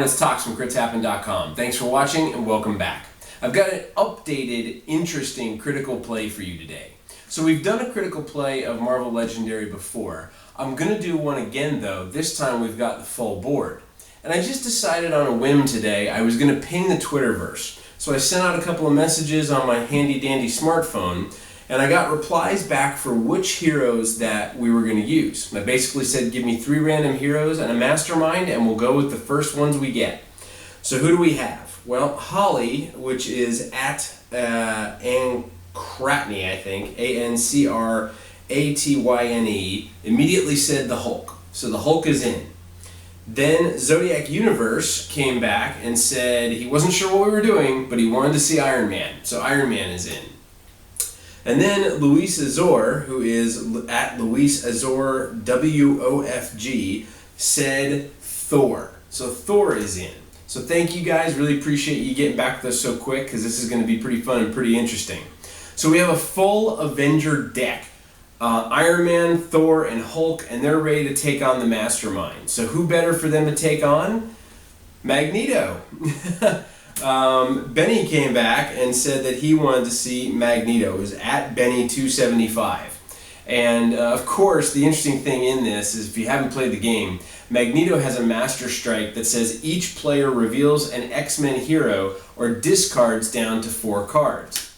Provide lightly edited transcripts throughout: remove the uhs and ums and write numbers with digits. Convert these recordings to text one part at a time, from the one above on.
everyone, it's Tox from CritsHappen.com. Thanks for watching and welcome back. I've got an updated, interesting critical play for you today. So we've done a critical play of Marvel Legendary before. I'm going to do one again though. This time we've got the full board. And I just decided on a whim today I was going to ping the Twitterverse. So I sent out a couple of messages on my handy dandy smartphone and I got replies back for which heroes that we were going to use. And I basically said give me 3 random heroes and a MasterMind and we'll go with the first ones we get. So who do we have? Well, Holly, which is at Ancratny, I think, Ancratyne, immediately said the Hulk. So the Hulk is in. Then Zodiac Universe came back and said he wasn't sure what we were doing, but he wanted to see Iron Man. So Iron Man is in. And then Luis Azor, who is at Luis Azor WOFG, said Thor. So Thor is in. So thank you guys. Really appreciate you getting back with us so quick because this is going to be pretty fun and pretty interesting. So we have a full Avenger deck. Iron Man, Thor, and Hulk, and they're ready to take on the MasterMind. So who better for them to take on? Magneto. Benny came back and said that he wanted to see Magneto. It was at Benny275. And of course, the interesting thing in this is if you haven't played the game, Magneto has a Master Strike that says each player reveals an X-Men hero or discards down to 4 cards.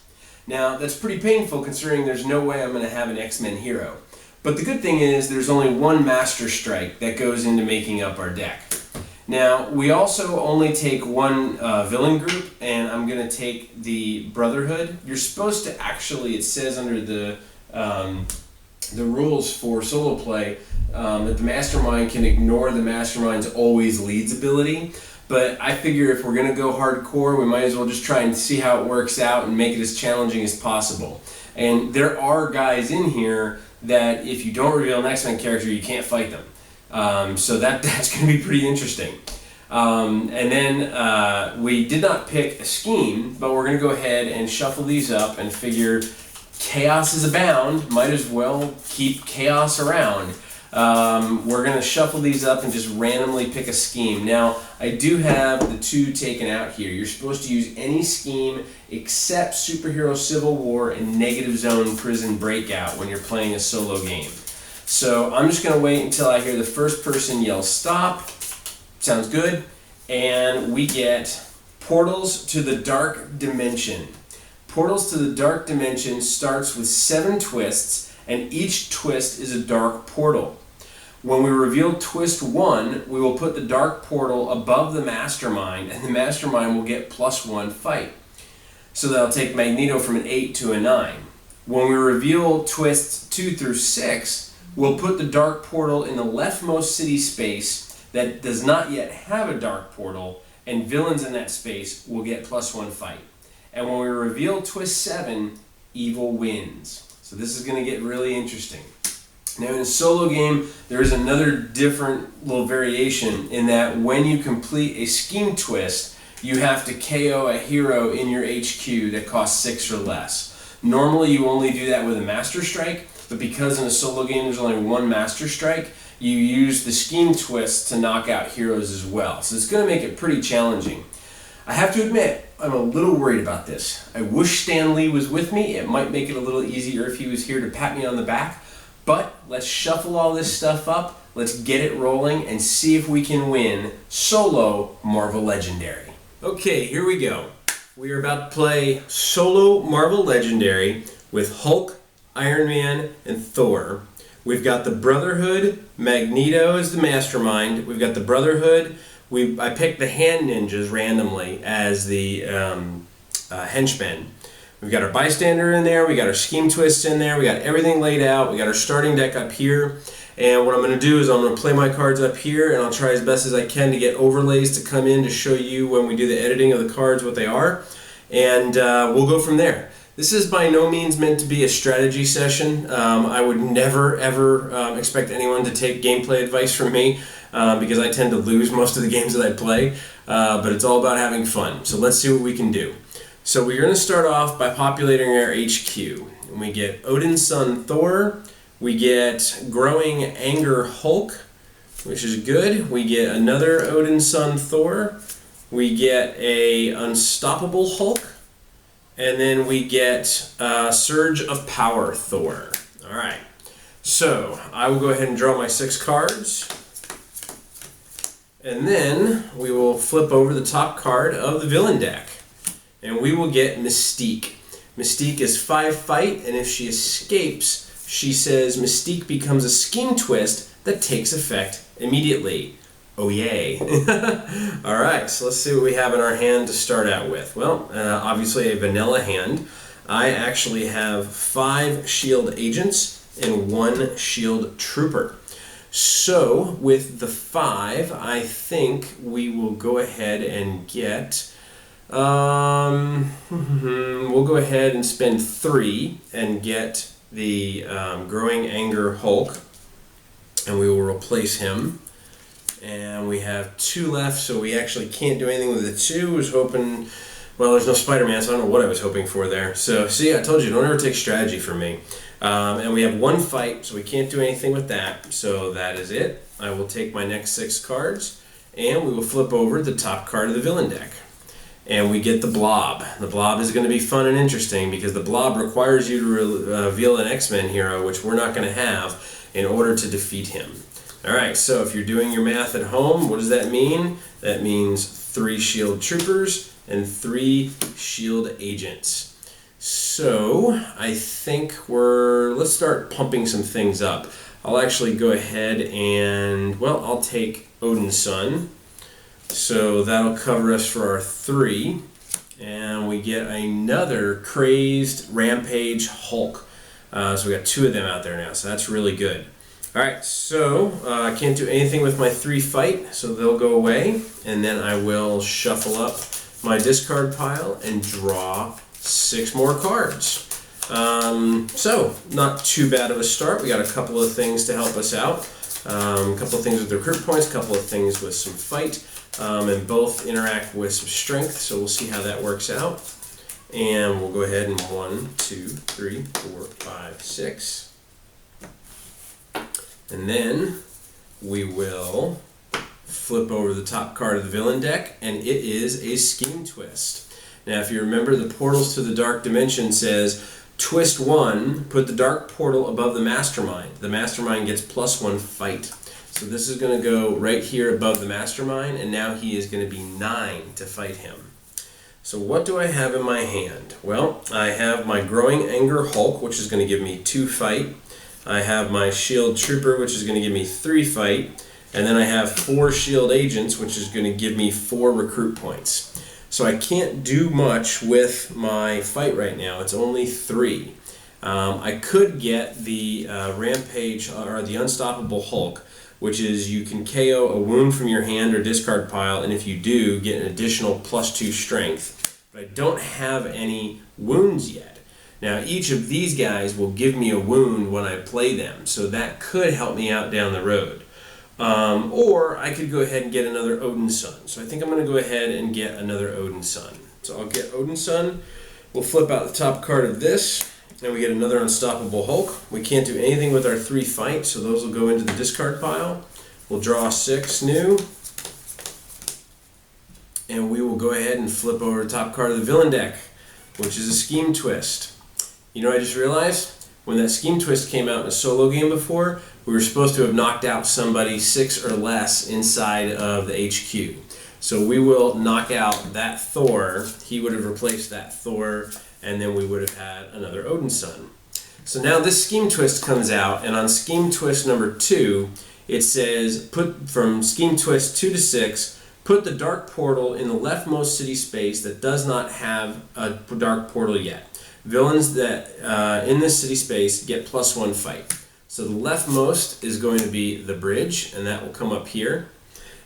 Now, that's pretty painful considering there's no way I'm going to have an X-Men hero. But the good thing is there's only one Master Strike that goes into making up our deck. Now, we also only take one villain group, and I'm going to take the Brotherhood. You're supposed to actually, it says under the rules for solo play that the MasterMind can ignore the MasterMind's always leads ability. But I figure if we're going to go hardcore, we might as well just try and see how it works out and make it as challenging as possible. And there are guys in here that if you don't reveal an X-Men character, you can't fight them. So that's going to be pretty interesting. And then we did not pick a scheme, but we're going to go ahead and shuffle these up and figure chaos is abound. Might as well keep chaos around. We're going to shuffle these up and just randomly pick a scheme. Now, I do have the 2 taken out here. You're supposed to use any scheme except Superhero Civil War and Negative Zone Prison Breakout when you're playing a solo game. So I'm just going to wait until I hear the first person yell stop. Sounds good. And we get Portals to the Dark Dimension. Portals to the Dark Dimension starts with 7 twists, and each twist is a dark portal. When we reveal twist 1, we will put the dark portal above the MasterMind, and the MasterMind will get +1 fight. So that'll take Magneto from an 8 to a 9. When we reveal twists 2 through 6, we'll put the dark portal in the leftmost city space that does not yet have a dark portal, and villains in that space will get +1 fight. And when we reveal twist 7, evil wins. So this is going to get really interesting. Now in a solo game, there is another different little variation in that when you complete a scheme twist, you have to KO a hero in your HQ that costs 6 or less. Normally you only do that with a Master Strike, but because in a solo game there's only one Master Strike, you use the scheme twist to knock out heroes as well. So it's going to make it pretty challenging. I have to admit, I'm a little worried about this. I wish Stan Lee was with me. It might make it a little easier if he was here to pat me on the back. But let's shuffle all this stuff up, let's get it rolling, and see if we can win solo Marvel Legendary. Okay, here we go. We are about to play solo Marvel Legendary with Hulk, Iron Man, and Thor. We've got the Brotherhood. Magneto is the MasterMind. We've got the Brotherhood. I picked the Hand Ninjas randomly as the henchmen. We've got our Bystander in there. We got our Scheme Twists in there. We got everything laid out. We got our starting deck up here. And what I'm going to do is I'm going to play my cards up here, and I'll try as best as I can to get overlays to come in to show you when we do the editing of the cards what they are. And we'll go from there. This is by no means meant to be a strategy session. I would never, ever expect anyone to take gameplay advice from me because I tend to lose most of the games that I play. But it's all about having fun. So let's see what we can do. So we're going to start off by populating our HQ. And we get Odin's son Thor. We get Growing Anger Hulk. which is good. We get another Odin's Son Thor. We get a Unstoppable Hulk. And then we get Surge of Power Thor. All right. So I will go ahead and draw my 6 cards. And then we will flip over the top card of the villain deck. And we will get Mystique. Mystique is 5 fight, and if she escapes, she says Mystique becomes a scheme twist that takes effect immediately. Oh yay. Alright, so let's see what we have in our hand to start out with. Well, obviously a vanilla hand. I actually have 5 shield agents and 1 shield trooper. So with the 5, I think we will go ahead and get we'll go ahead and spend 3 and get the Growing Anger Hulk, and we will replace him. And we have 2 left, so we actually can't do anything with the 2. I was hoping, well, there's no Spider-Man, so I don't know what I was hoping for there. So, see, I told you, don't ever take strategy from me. And we have 1 fight, so we can't do anything with that. So that is it. I will take my next 6 cards, and we will flip over the top card of the villain deck. And we get the Blob. The Blob is going to be fun and interesting because the Blob requires you to reveal an X-Men hero, which we're not going to have, in order to defeat him. Alright, so if you're doing your math at home, what does that mean? That means 3 shield troopers and 3 shield agents. So, I think let's start pumping some things up. I'll actually go ahead and, well, I'll take Odin's Son. So that'll cover us for our 3. And we get another Crazed Rampage Hulk. So we got 2 of them out there now, so that's really good. Alright, so I can't do anything with my 3 fight, so they'll go away. And then I will shuffle up my discard pile and draw 6 more cards. So, not too bad of a start. We got a couple of things to help us out. A couple of things with recruit points, a couple of things with some fight. And both interact with some strength, so we'll see how that works out. And we'll go ahead and 1, 2, 3, 4, 5, 6. And then we will flip over the top card of the villain deck, and it is a Scheme Twist. Now, if you remember, the Portals to the Dark Dimension says, Twist 1, put the Dark Portal above the Mastermind. The Mastermind gets +1 fight. So this is going to go right here above the Mastermind, and now he is going to be 9 to fight him. So what do I have in my hand? Well, I have my Growing Anger Hulk, which is going to give me 2 fight. I have my Shield Trooper, which is going to give me 3 fight. And then I have 4 Shield Agents, which is going to give me 4 recruit points. So I can't do much with my fight right now. It's only 3. I could get the Rampage, or the Unstoppable Hulk, which is you can KO a wound from your hand or discard pile, and if you do, get an additional +2 strength. But I don't have any wounds yet. Now, each of these guys will give me a wound when I play them, so that could help me out down the road. Or I could go ahead and get another Odin's Son. So I think I'm going to go ahead and get another Odin's Son. So I'll get Odin's Son. We'll flip out the top card of this, and we get another Unstoppable Hulk. We can't do anything with our 3 fights, so those will go into the discard pile. We'll draw 6 new. And we will go ahead and flip over the top card of the villain deck, which is a Scheme Twist. You know, I just realized when that Scheme Twist came out in a solo game before, we were supposed to have knocked out somebody 6 or less inside of the HQ. So we will knock out that Thor. He would have replaced that Thor, and then we would have had another Odin's Son. So now this Scheme Twist comes out, and on Scheme Twist number 2, it says, put from Scheme Twist 2 to 6, put the Dark Portal in the leftmost city space that does not have a Dark Portal yet. Villains that in this city space get +1 fight. So the leftmost is going to be the bridge, and that will come up here.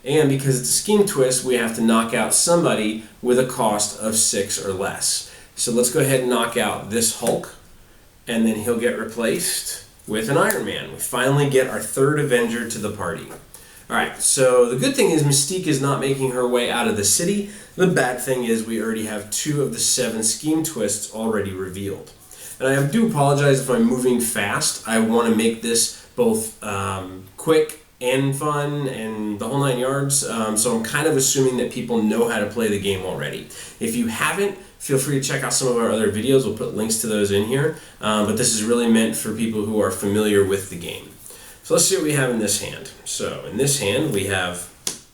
And because it's a Scheme Twist, we have to knock out somebody with a cost of 6 or less. So let's go ahead and knock out this Hulk, and then he'll get replaced with an Iron Man. We finally get our 3rd Avenger to the party. Alright, so the good thing is Mystique is not making her way out of the city. The bad thing is we already have 2 of the 7 Scheme Twists already revealed. And I do apologize if I'm moving fast. I want to make this both quick and fun and the whole 9 yards. So I'm kind of assuming that people know how to play the game already. If you haven't, feel free to check out some of our other videos. We'll put links to those in here. But this is really meant for people who are familiar with the game. So let's see what we have in this hand. So in this hand we have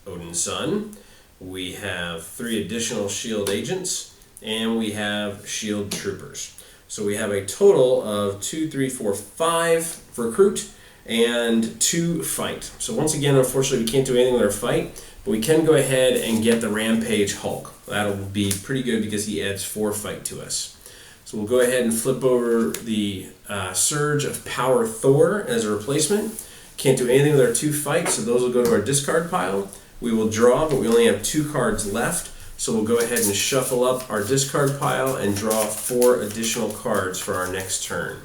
Odin's Son, we have 3 additional shield agents, and we have shield troopers. So we have a total of 2, 3, 4, 5 recruit and 2 fight. So once again, unfortunately, we can't do anything with our fight, but we can go ahead and get the Rampage Hulk. That'll be pretty good because he adds 4 fight to us. So we'll go ahead and flip over the Surge of Power Thor as a replacement. Can't do anything with our 2 fight, so those will go to our discard pile. We will draw, but we only have 2 cards left. So we'll go ahead and shuffle up our discard pile and draw 4 additional cards for our next turn.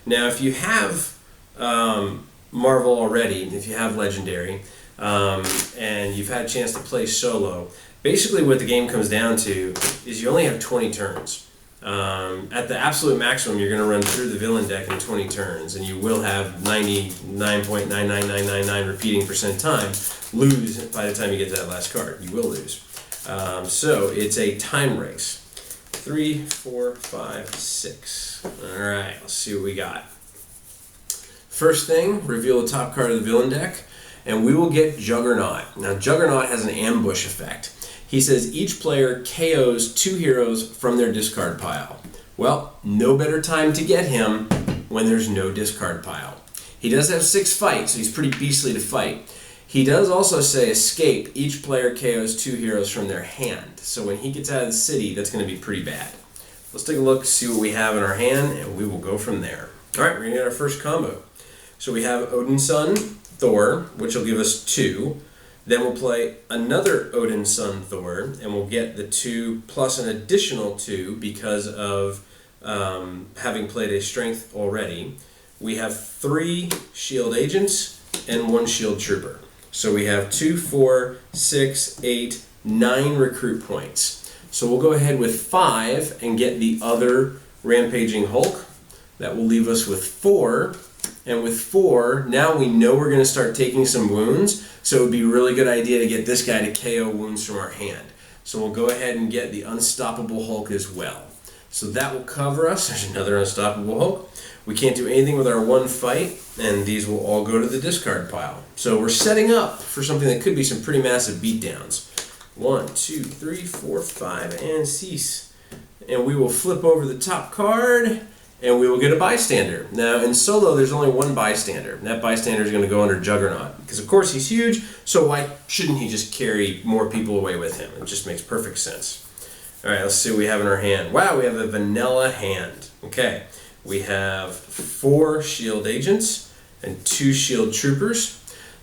Now, if you have Marvel already, if you have Legendary, and you've had a chance to play solo, basically what the game comes down to is you only have 20 turns. At the absolute maximum, you're going to run through the villain deck in 20 turns, and you will have 99.99999 repeating percent time lose by the time you get to that last card. You will lose. So it's a time race. 3, 4, 5, 6. All right, let's see what we got. First thing, reveal the top card of the villain deck, and we will get Juggernaut. Now, Juggernaut has an ambush effect. He says each player KOs 2 heroes from their discard pile. Well, no better time to get him when there's no discard pile. He does have 6 fight, so he's pretty beastly to fight. He does also say escape. Each player KOs 2 heroes from their hand. So when he gets out of the city, that's going to be pretty bad. Let's take a look, see what we have in our hand, and we will go from there. All right, we're going to get our first combo. So we have Odin's Son, Thor, which will give us 2. Then we'll play another Odin's Son, Thor, and we'll get the 2 plus an additional 2 because of having played a strength already. We have 3 shield agents and 1 shield trooper. So we have 2, 4, 6, 8, 9 recruit points. So we'll go ahead with 5 and get the other Rampaging Hulk. That will leave us with 4. And with 4, now we know we're going to start taking some wounds. So it would be a really good idea to get this guy to KO wounds from our hand. So we'll go ahead and get the Unstoppable Hulk as well. So that will cover us. There's another Unstoppable Hulk. We can't do anything with our 1 fight, and these will all go to the discard pile. So we're setting up for something that could be some pretty massive beatdowns. 1, 2, 3, 4, 5, and cease. And we will flip over the top card, and we will get a bystander. Now, in solo, there's only 1 bystander, and that bystander is going to go under Juggernaut. Because, of course, he's huge, so why shouldn't he just carry more people away with him? It just makes perfect sense. All right, let's see what we have in our hand. Wow, we have a vanilla hand. Okay. We have 4 shield agents and 2 shield troopers.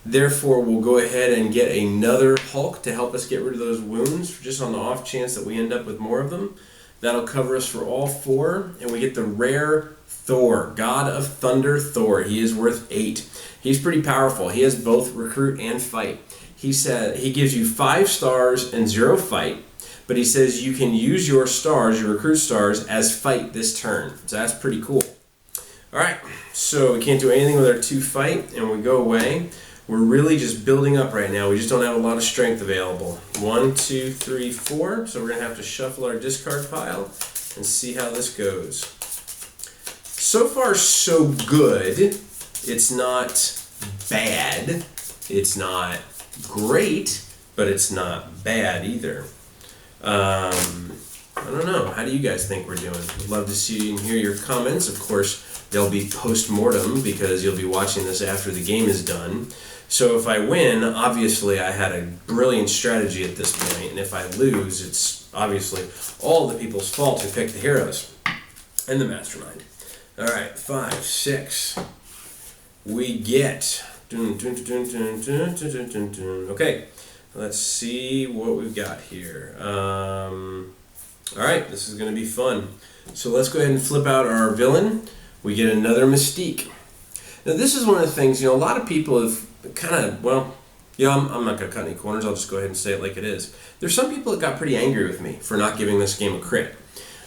Therefore, we'll go ahead and get another Hulk to help us get rid of those wounds, just on the off chance that we end up with more of them. That'll cover us for all 4, and we get the rare Thor, God of Thunder Thor. He is worth 8. He's pretty powerful. He has both recruit and fight. He said he gives you 5 stars and 0 fight. But he says you can use your stars, your recruit stars, as fight this turn. So that's pretty cool. All right, so we can't do anything with our 2 fight, and we go away. We're really just building up right now. We just don't have a lot of strength available. 1, 2, 3, 4. So we're going to have to shuffle our discard pile and see how this goes. So far, so good. It's not bad. It's not great, but it's not bad either. I don't know. How do you guys think we're doing? I'd love to see and hear your comments. Of course, they'll be post-mortem because you'll be watching this after the game is done. So if I win, obviously I had a brilliant strategy at this point, and if I lose, it's obviously all the people's fault who picked the heroes and the mastermind. All right, 5, 6. We get... Okay. Let's see what we've got here. All right, this is going to be fun. So let's go ahead and flip out our villain. We get another Mystique. Now this is one of the things, a lot of people have kind of, I'm not going to cut any corners. I'll just go ahead and say it like it is. There's some people that got pretty angry with me for not giving this game a crit.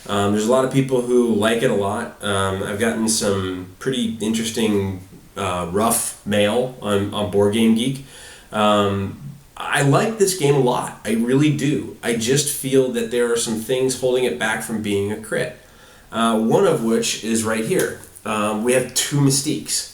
There's a lot of people who like it a lot. I've gotten some pretty interesting rough male on Board Game Geek. I like this game a lot. I really do. I just feel that there are some things holding it back from being a crit. One of which is right here. We have two Mystiques.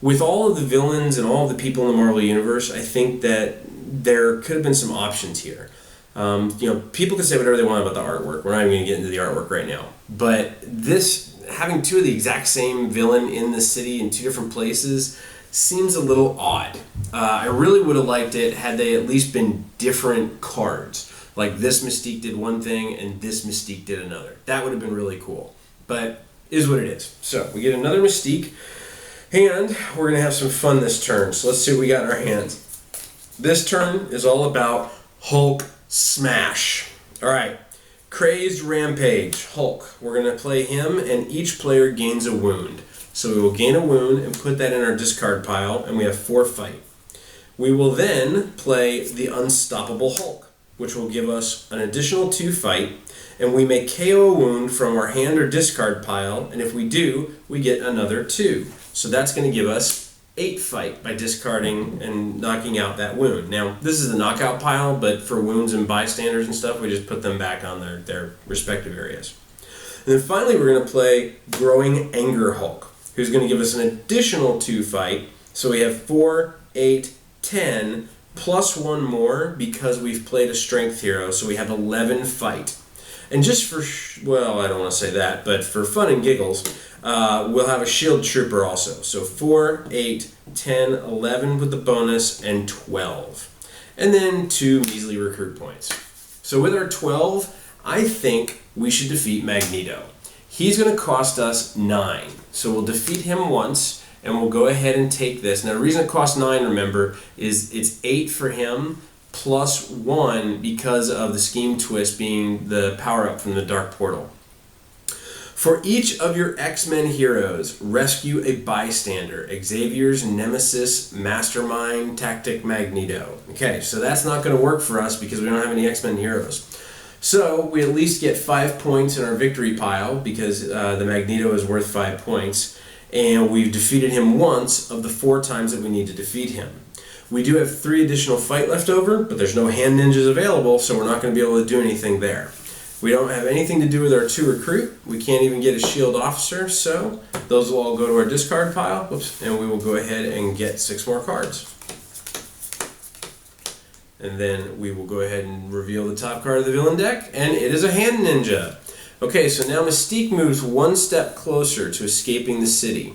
With all of the villains and all of the people in the Marvel Universe, I think that there could have been some options here. People can say whatever they want about the artwork. We're not even going to get into the artwork right now. But this, having two of the exact same villain in the city in two different places, seems a little odd. I really would have liked it had they at least been different cards. Like this Mystique did one thing and this Mystique did another. That would have been really cool. But is what it is. So we get another Mystique, and we're going to have some fun this turn. So let's see what we got in our hands. This turn is all about Hulk Smash. Alright, Crazed Rampage, Hulk. We're going to play him, and each player gains a wound. So we will gain a wound and put that in our discard pile, and we have 4 fight. We will then play the Unstoppable Hulk, which will give us an additional 2 fight, and we may KO a wound from our hand or discard pile, and if we do, we get another 2. So that's going to give us 8 fight by discarding and knocking out that wound. Now, this is the knockout pile, but for wounds and bystanders and stuff, we just put them back on their respective areas. And then finally, we're going to play Growing Anger Hulk, who's going to give us an additional 2 fight. So we have 4, 8, 10, plus 1 more because we've played a strength hero, so we have 11 fight. And just for, I don't want to say that, but for fun and giggles, we'll have a shield trooper also. So 4, 8, 10, 11 with the bonus, and 12. And then 2 measly recruit points. So with our 12, I think we should defeat Magneto. He's going to cost us 9. So we'll defeat him once, and we'll go ahead and take this. Now the reason it costs 9, remember, is it's 8 for him, plus 1 because of the Scheme Twist being the power-up from the Dark Portal. For each of your X-Men heroes, rescue a bystander. Xavier's Nemesis, MasterMind, Tactic Magneto. Okay, so that's not going to work for us because we don't have any X-Men heroes. So we at least get 5 points in our victory pile because the Magneto is worth 5 points. And we've defeated him once of the 4 times that we need to defeat him. We do have 3 additional fight left over, but there's no hand ninjas available, so we're not going to be able to do anything there. We don't have anything to do with our 2 recruit. We can't even get a shield officer, so those will all go to our discard pile. Whoops, and we will go ahead and get 6 more cards. And then we will go ahead and reveal the top card of the villain deck, and it is a hand ninja. Okay, so now Mystique moves 1 step closer to escaping the city.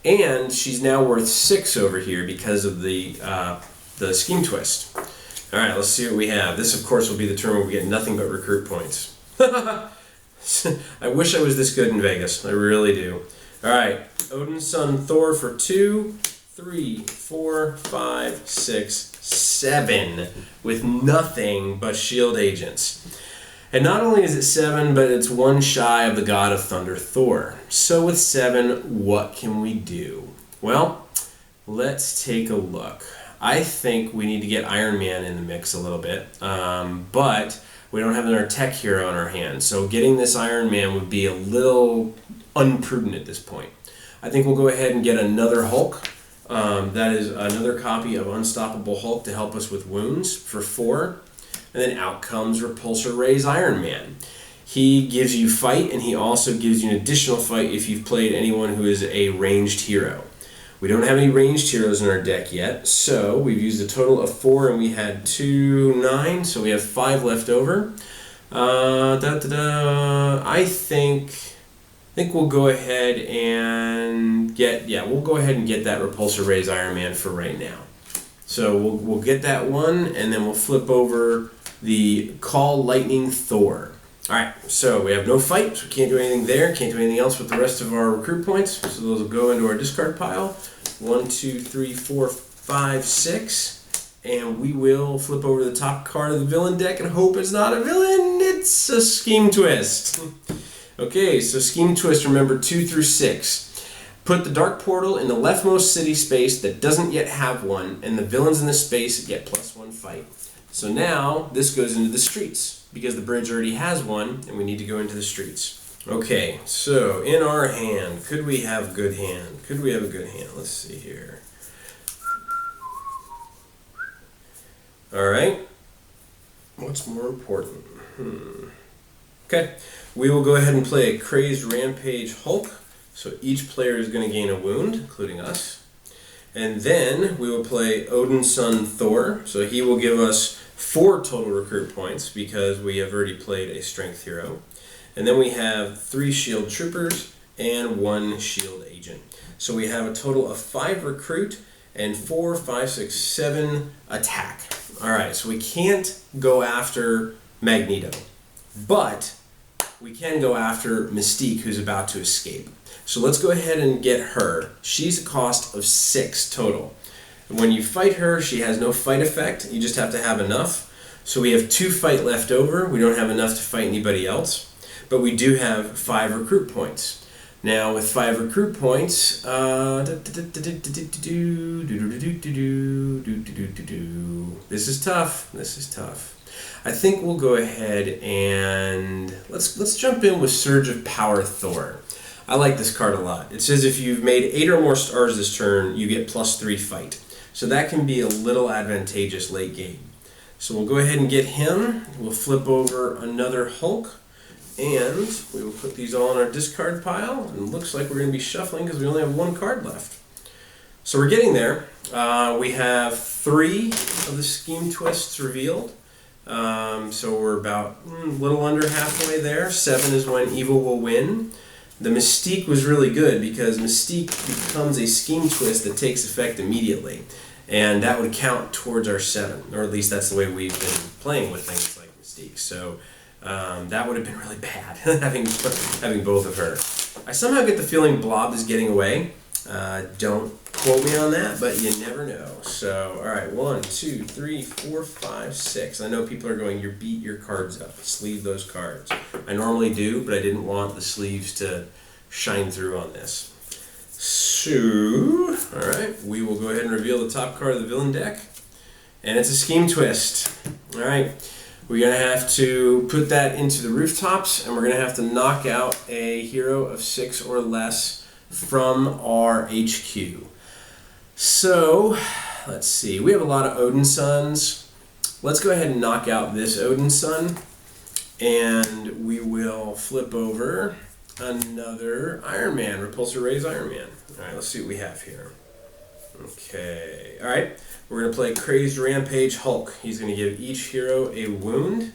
And she's now worth 6 over here because of the Scheme Twist. Alright, let's see what we have. This, of course, will be the turn where we get nothing but recruit points. I wish I was this good in Vegas. I really do. Alright, Odin's son Thor for 2, 3, 4, 5, 6, 7 with nothing but shield agents. And not only is it 7, but it's 1 shy of the God of Thunder, Thor. So with 7, what can we do? Well, let's take a look. I think we need to get Iron Man in the mix a little bit, but we don't have another tech hero in our hands. So getting this Iron Man would be a little unprudent at this point. I think we'll go ahead and get another Hulk. That is another copy of Unstoppable Hulk to help us with wounds for 4. And then out comes Repulsor Ray's Iron Man. He gives you fight, and he also gives you an additional fight if you've played anyone who is a ranged hero. We don't have any ranged heroes in our deck yet, so we've used a total of 4, and we had 2, 9, so we have 5 left over. I think we'll go ahead and get that Repulsor Ray's Iron Man for right now. So we'll get that one, and then we'll flip over the Call Lightning Thor. Alright, so we have no fight, so we can't do anything there, can't do anything else with the rest of our recruit points, so those will go into our discard pile. 1, 2, 3, 4, 5, 6, and we will flip over the top card of the villain deck and hope it's not a villain, it's a Scheme Twist. Okay, so Scheme Twist, remember 2 through 6. Put the Dark Portal in the leftmost city space that doesn't yet have one, and the villains in this space get +1 fight. So now, this goes into the streets, because the bridge already has one, and we need to go into the streets. Okay, so in our hand, could we have good hand? Could we have a good hand? Let's see here. All right. What's more important? Okay, we will go ahead and play a Crazed Rampage Hulk. So each player is going to gain a wound, including us. And then we will play Odin's son Thor. So he will give us 4 total recruit points because we have already played a strength hero. And then we have 3 shield troopers and 1 shield agent. So we have a total of 5 recruit and 4, 5, 6, 7 attack. Alright, so we can't go after Magneto, but we can go after Mystique, who's about to escape. So let's go ahead and get her. She's a cost of 6 total. When you fight her, she has no fight effect. You just have to have enough. So we have 2 fight left over. We don't have enough to fight anybody else. But we do have 5 recruit points. Now with 5 recruit points, this is tough. This is tough. I think we'll go ahead and let's jump in with Surge of Power Thor. I like this card a lot. It says if you've made 8 or more stars this turn, you get +3 fight. So that can be a little advantageous late game. So we'll go ahead and get him. We'll flip over another Hulk. And we will put these all in our discard pile. And it looks like we're going to be shuffling because we only have 1 card left. So we're getting there. We have 3 of the Scheme Twists revealed. So we're about a little under halfway there. 7 is when Evil will win. The Mystique was really good because Mystique becomes a Scheme Twist that takes effect immediately. And that would count towards our 7. Or at least that's the way we've been playing with things like Mystique. So that would have been really bad, having both of her. I somehow get the feeling Blob is getting away. Don't quote me on that, but you never know. So, all right, 1, 2, 3, 4, 5, 6. I know people are going, you beat your cards up. Sleeve those cards. I normally do, but I didn't want the sleeves to shine through on this. So, all right, we will go ahead and reveal the top card of the villain deck. And it's a Scheme Twist. All right. We're going to have to put that into the rooftops, and we're going to have to knock out a hero of 6 or less from our HQ. So, let's see. We have a lot of Odin Sons. Let's go ahead and knock out this Odin Son, and we will flip over another Iron Man, Repulsor Ray's Iron Man. All right, let's see what we have here. Okay, all right. We're going to play Crazed Rampage Hulk. He's going to give each hero a wound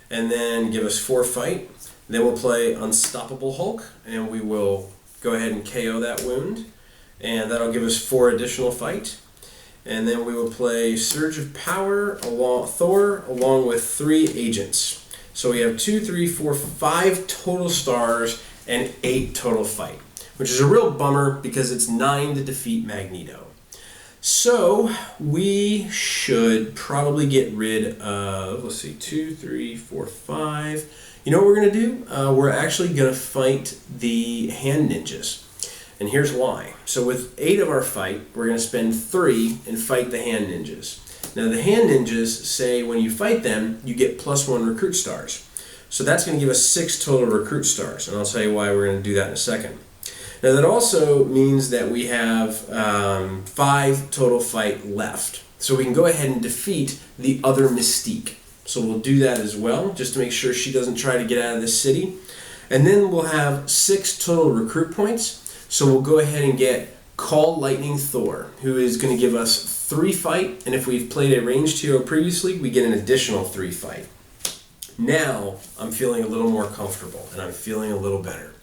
and then give us 4 fight. Then we'll play Unstoppable Hulk, and we will go ahead and KO that wound. And that'll give us 4 additional fight. And then we will play Surge of Power, Thor, along with 3 agents. So we have 2, 3, 4, 5 total stars and 8 total fight, which is a real bummer because it's 9 to defeat Magneto. So we should probably get rid of, let's see, 2, 3, 4, 5. You know what we're going to do? We're actually going to fight the Hand Ninjas. And here's why. So with 8 of our fight, we're going to spend 3 and fight the Hand Ninjas. Now the Hand Ninjas say when you fight them, you get +1 recruit stars. So that's going to give us 6 total recruit stars. And I'll tell you why we're going to do that in a second. Now that also means that we have 5 total fight left. So we can go ahead and defeat the other Mystique. So we'll do that as well, just to make sure she doesn't try to get out of this city. And then we'll have 6 total recruit points. So we'll go ahead and get Call Lightning Thor, who is going to give us 3 fight. And if we've played a ranged hero previously, we get an additional 3 fight. Now I'm feeling a little more comfortable, and I'm feeling a little better.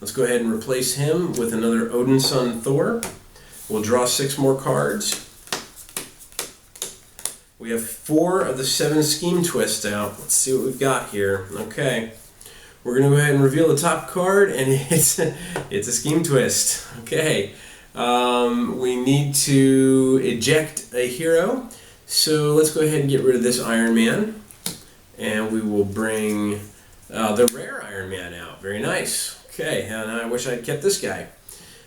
Let's go ahead and replace him with another Odin Son Thor. We'll draw 6 more cards. We have 4 of the 7 Scheme Twists out. Let's see what we've got here. Okay. We're going to go ahead and reveal the top card, and it's a Scheme Twist. Okay. We need to eject a hero. So let's go ahead and get rid of this Iron Man. And we will bring the rare Iron Man out. Very nice. Okay, and I wish I'd kept this guy.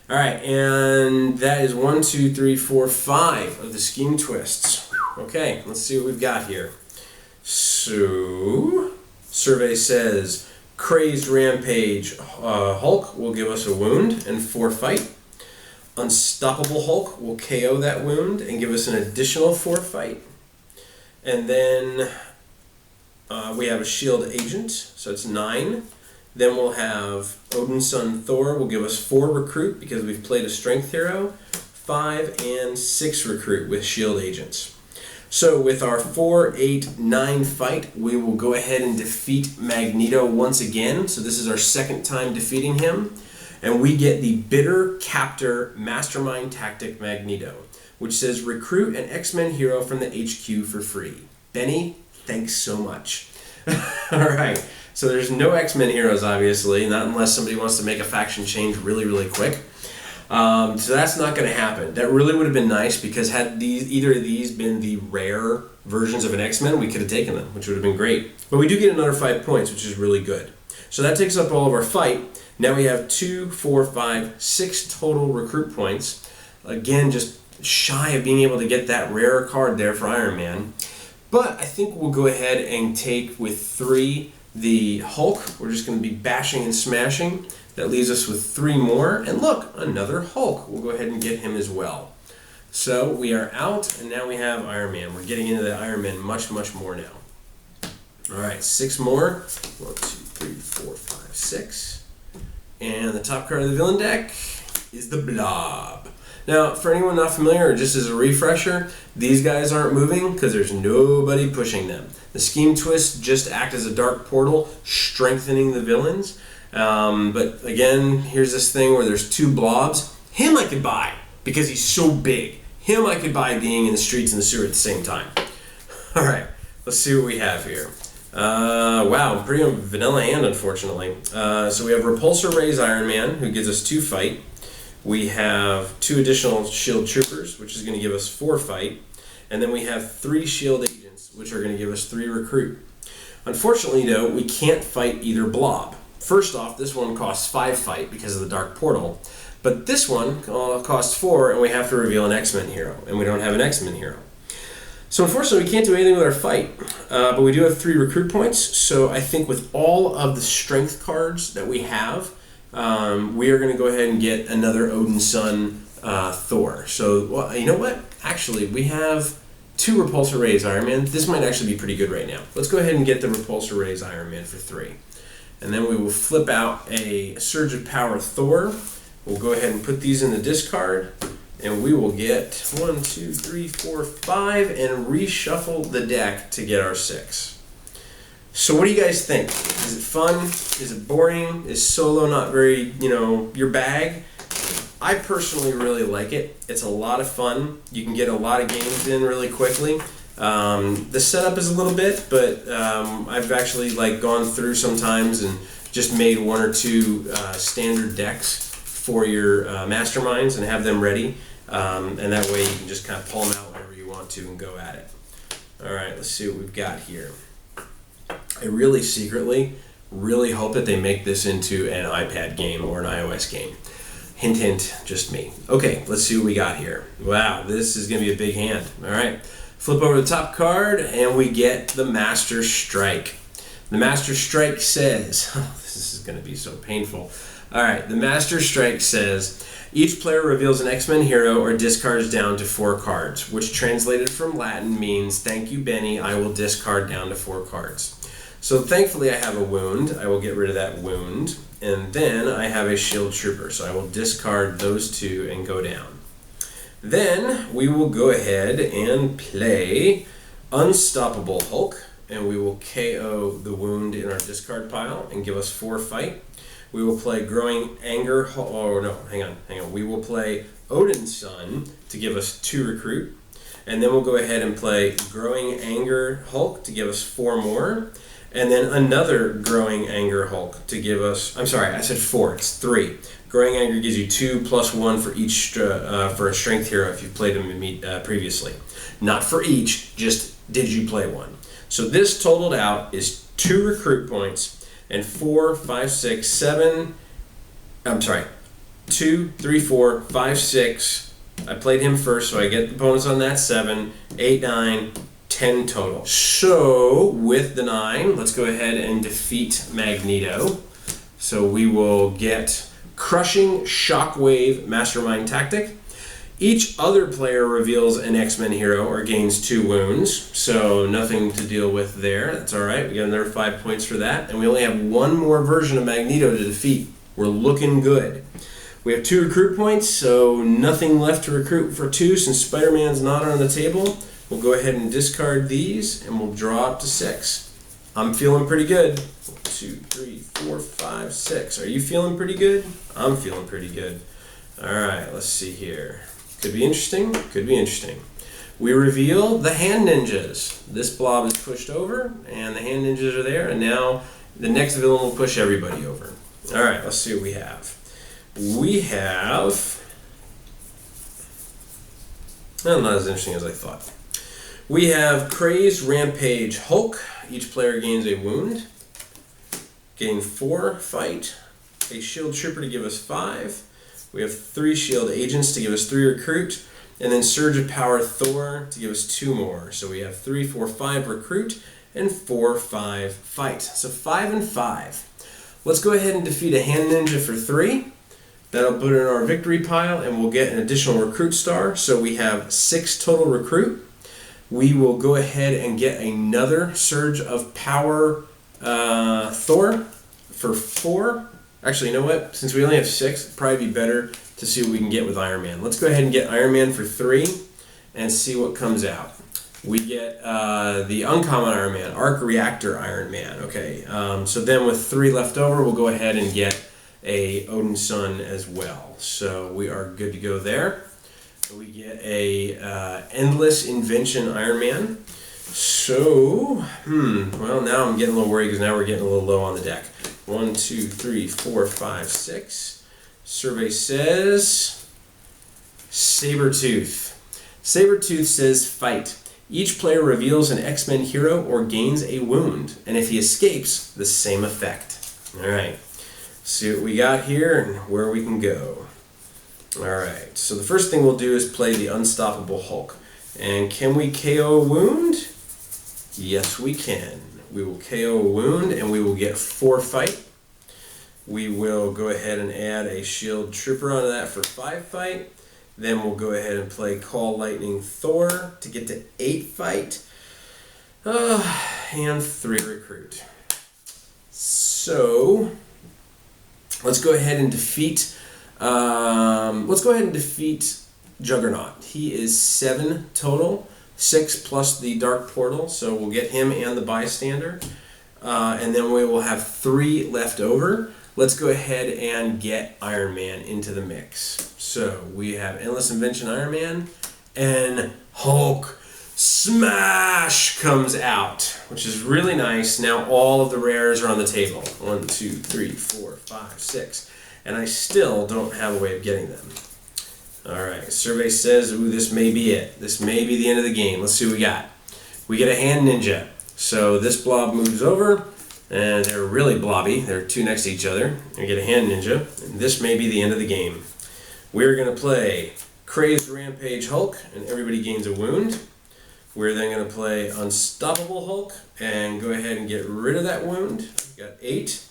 All right, and that is 1, 2, 3, 4, 5 of the Scheme Twists. Okay, let's see what we've got here. So, survey says, Crazed Rampage Hulk will give us a wound and 4 fight. Unstoppable Hulk will KO that wound and give us an additional 4 fight. And then we have a shield agent, so it's 9. Then we'll have Odin's son Thor will give us 4 recruit because we've played a strength hero, 5 and 6 recruit with shield agents. So with our 4, 8, 9 fight, we will go ahead and defeat Magneto once again. So this is our second time defeating him. And we get the Bitter Captor Mastermind Tactic Magneto, which says recruit an X-Men hero from the HQ for free. Benny, thanks so much. All right, so there's no X-Men heroes, obviously, not unless somebody wants to make a faction change really, really quick. So that's not going to happen. That really would have been nice, because had either of these been the rare versions of an X-Men, we could have taken them, which would have been great. But we do get another 5 points, which is really good. So that takes up all of our fight. Now we have 2, 4, 5, 6 total recruit points. Again, just shy of being able to get that rare card there for Iron Man. But I think we'll go ahead and take with 3 the Hulk. We're just going to be bashing and smashing. That leaves us with 3 more. And look, another Hulk. We'll go ahead and get him as well. So we are out, and now we have Iron Man. We're getting into the Iron Man much, much more now. All right, 6 more. 1, 2, 3, 4, 5, 6. And the top card of the villain deck is the Blob. Now, for anyone not familiar, or just as a refresher, these guys aren't moving because there's nobody pushing them. The Scheme Twists just act as a dark portal, strengthening the villains. But again, here's this thing where there's 2 blobs. Him I could buy because he's so big. Him I could buy being in the streets and the sewer at the same time. All right, let's see what we have here. Wow, pretty vanilla hand, unfortunately. So we have Repulsor Ray's Iron Man, who gives us 2 fight. We have 2 additional Shield Troopers, which is going to give us 4 fight. And then we have 3 Shield Agents, which are going to give us 3 recruit. Unfortunately, though, we can't fight either blob. First off, this one costs 5 fight because of the Dark Portal. But this one costs 4, and we have to reveal an X-Men hero. And we don't have an X-Men hero. So unfortunately, we can't do anything with our fight, but we do have 3 recruit points. So I think with all of the strength cards that we have, we are going to go ahead and get another Odin's son Thor. So, well, you know what? Actually, we have 2 Repulsor Rays Iron Man. This might actually be pretty good right now. Let's go ahead and get the Repulsor Rays Iron Man for 3. And then we will flip out a Surge of Power Thor. We'll go ahead and put these in the discard. And we will get 1, 2, 3, 4, 5, and reshuffle the deck to get our 6. So what do you guys think? Is it fun? Is it boring? Is solo not very, your bag? I personally really like it. It's a lot of fun. You can get a lot of games in really quickly. The setup is a little bit, but I've actually gone through sometimes and just made 1 or 2 standard decks for your masterminds and have them ready. And that way you can just kind of pull them out whenever you want to and go at it. All right, let's see what we've got here. I really secretly hope that they make this into an iPad game or an iOS game. Hint, hint, just me. Okay, let's see what we got here. Wow, this is going to be a big hand. All right, flip over the top card, and we get the Master Strike. The Master Strike says, this is going to be so painful. All right, the Master Strike says, each player reveals an X-Men hero or discards down to 4 cards, which translated from Latin means, thank you, Benny, I will discard down to 4 cards. So thankfully I have a wound. I will get rid of that wound. And then I have a Shield Trooper, so I will discard those 2 and go down. Then we will go ahead and play Unstoppable Hulk, and we will KO the wound in our discard pile and give us 4 fight. We will play Growing Anger, hang on. We will play Odin's Son to give us 2 recruit. And then we'll go ahead and play Growing Anger Hulk to give us 4 more. And then another Growing Anger Hulk to give us, I'm sorry, I said 4, it's 3. Growing Anger gives you 2 + 1 for each, for a strength hero if you've played them previously. Not for each, just did you play one. So this totaled out is 2 recruit points, and 4, 5, 6, 7, I'm sorry, 2, 3, 4, 5, 6. I played him first, so I get the bonus on that 7, 8, 9, 10 total. So with the 9, let's go ahead and defeat Magneto. So we will get Crushing Shockwave MasterMind Tactic. Each other player reveals an X-Men hero or gains 2 wounds, so nothing to deal with there. That's all right. We got another 5 points for that, and we only have one more version of Magneto to defeat. We're looking good. We have 2 recruit points, so nothing left to recruit for 2 since Spider-Man's not on the table. We'll go ahead and discard these, and we'll draw up to 6. I'm feeling pretty good. 1, 2, 3, 4, 5, 6. Are you feeling pretty good? I'm feeling pretty good. All right, let's see here. Could be interesting. Could be interesting. We reveal the Hand Ninjas. This blob is pushed over, and the Hand Ninjas are there, and now the next villain will push everybody over. All right, let's see what we have. We have... Well, not as interesting as I thought. We have Crazed Rampage Hulk. Each player gains a wound. Gain 4 fight. A Shield Trooper to give us 5. We have 3 Shield Agents to give us 3 recruit. And then Surge of Power Thor to give us 2 more. So we have 3, 4, 5 recruit and 4, 5 fight. So 5 and 5. Let's go ahead and defeat a Hand Ninja for 3. That'll put it in our victory pile, and we'll get an additional recruit star. So we have 6 total recruit. We will go ahead and get another Surge of Power Thor for 4. Actually, you know what? Since we only have 6, it'd probably be better to see what we can get with Iron Man. Let's go ahead and get Iron Man for 3 and see what comes out. We get the uncommon Iron Man, Arc Reactor Iron Man. Okay, so then with 3 left over, we'll go ahead and get a Odin's Son as well. So we are good to go there. We get a Endless Invention Iron Man. So, well, now I'm getting a little worried because now we're getting a little low on the deck. 1, 2, 3, 4, 5, 6. Survey says Sabretooth. Sabretooth says fight. Each player reveals an X-Men hero or gains a wound, and if he escapes, the same effect. All right, see what we got here and where we can go. All right, so the first thing we'll do is play the Unstoppable Hulk. And can we KO a wound? Yes, we can. We will KO a wound, and we will get 4 fight. We will go ahead and add a Shield Trooper onto that for 5 fight. Then we'll go ahead and play Call Lightning Thor to get to 8 fight. And 3 recruit. So let's go ahead and defeat Juggernaut. He is 7 total, 6 plus the Dark Portal, so we'll get him and the Bystander. And then we will have 3 left over. Let's go ahead and get Iron Man into the mix. So we have Endless Invention Iron Man, and Hulk Smash comes out, which is really nice. Now all of the rares are on the table. 1, 2, 3, 4, 5, 6. And I still don't have a way of getting them. Alright, survey says, ooh, this may be it. This may be the end of the game. Let's see what we got. We get a Hand Ninja. So this blob moves over, and they're really blobby. They're 2 next to each other. We get a Hand Ninja, and this may be the end of the game. We're going to play Crazed Rampage Hulk, and everybody gains a wound. We're then going to play Unstoppable Hulk, and go ahead and get rid of that wound. We got 8.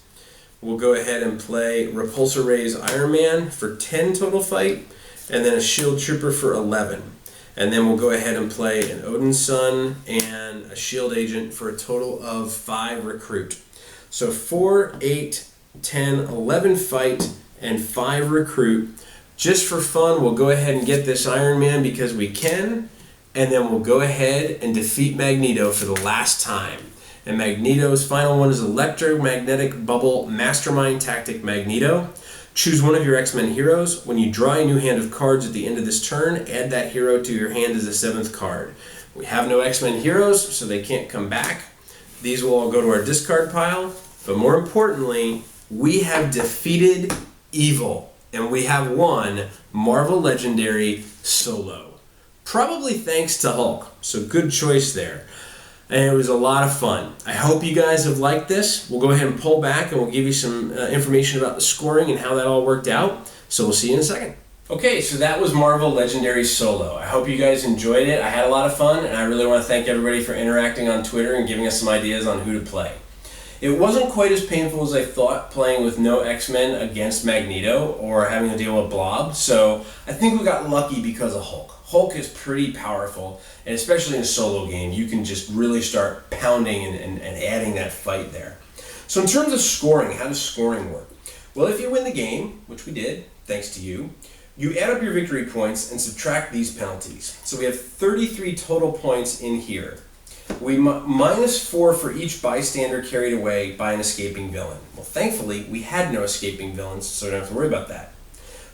We'll go ahead and play Repulsor Ray's Iron Man for 10 total fight, and then a Shield Trooper for 11. And then we'll go ahead and play an Odin's Son and a Shield Agent for a total of 5 recruit. So 4, 8, 10, 11 fight, and 5 recruit. Just for fun, we'll go ahead and get this Iron Man because we can, and then we'll go ahead and defeat Magneto for the last time. And Magneto's final one is Electromagnetic Bubble MasterMind Tactic Magneto. Choose one of your X-Men heroes. When you draw a new hand of cards at the end of this turn, add that hero to your hand as a 7th card. We have no X-Men heroes, so they can't come back. These will all go to our discard pile. But more importantly, we have defeated evil. And we have won Marvel Legendary solo. Probably thanks to Hulk. So good choice there. And it was a lot of fun. I hope you guys have liked this. We'll go ahead and pull back and we'll give you some information about the scoring and how that all worked out. So we'll see you in a second. Okay, so that was Marvel Legendary Solo. I hope you guys enjoyed it. I had a lot of fun, and I really want to thank everybody for interacting on Twitter and giving us some ideas on who to play. It wasn't quite as painful as I thought playing with no X-Men against Magneto or having to deal with Blob, so I think we got lucky because of Hulk. Hulk is pretty powerful, and especially in a solo game, you can just really start pounding and adding that fight there. So in terms of scoring, how does scoring work? Well, if you win the game, which we did, thanks to you, you add up your victory points and subtract these penalties. So we have 33 total points in here. We -4 for each bystander carried away by an escaping villain. Well, thankfully, we had no escaping villains, so we don't have to worry about that.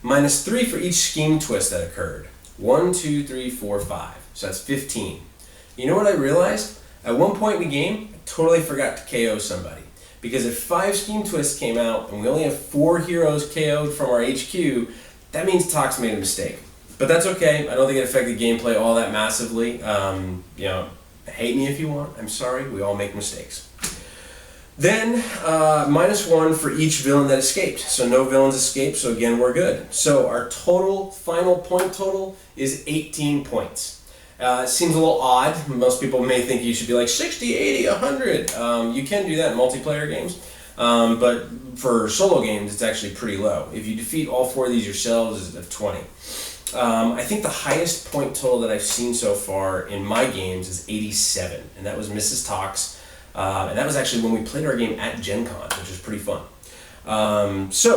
-3 for each scheme twist that occurred. 1, 2, 3, 4, 5. So that's 15. You know what I realized? At one point in the game, I totally forgot to KO somebody. Because if 5 scheme twists came out and we only have 4 heroes KO'd from our HQ, that means Tox made a mistake. But that's okay. I don't think it affected gameplay all that massively. Hate me if you want. I'm sorry. We all make mistakes. Then, -1 for each villain that escaped. So no villains escaped, so again, we're good. So our total, final point total is 18 points. It seems a little odd. Most people may think you should be like 60, 80, 100. You can do that in multiplayer games. But for solo games, it's actually pretty low. If you defeat all 4 of these yourselves, it's at 20. I think the highest point total that I've seen so far in my games is 87, and that was Mrs. Tox. And that was actually when we played our game at Gen Con, which was pretty fun. So,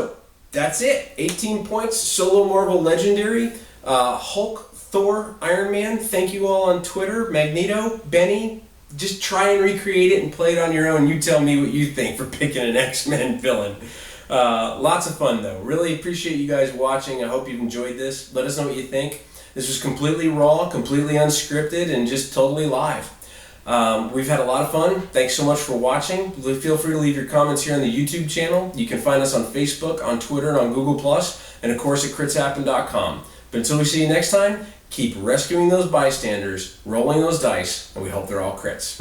that's it. 18 points, solo Marvel Legendary, Hulk, Thor, Iron Man. Thank you all on Twitter. Magneto, Benny. Just try and recreate it and play it on your own. You tell me what you think for picking an X-Men villain. Lots of fun though. Really appreciate you guys watching. I hope you've enjoyed this. Let us know what you think. This was completely raw, completely unscripted, and just totally live. We've had a lot of fun. Thanks so much for watching. Feel free to leave your comments here on the YouTube channel. You can find us on Facebook, on Twitter, and on Google+, and of course at critshappen.com. But until we see you next time, keep rescuing those bystanders, rolling those dice, and we hope they're all crits.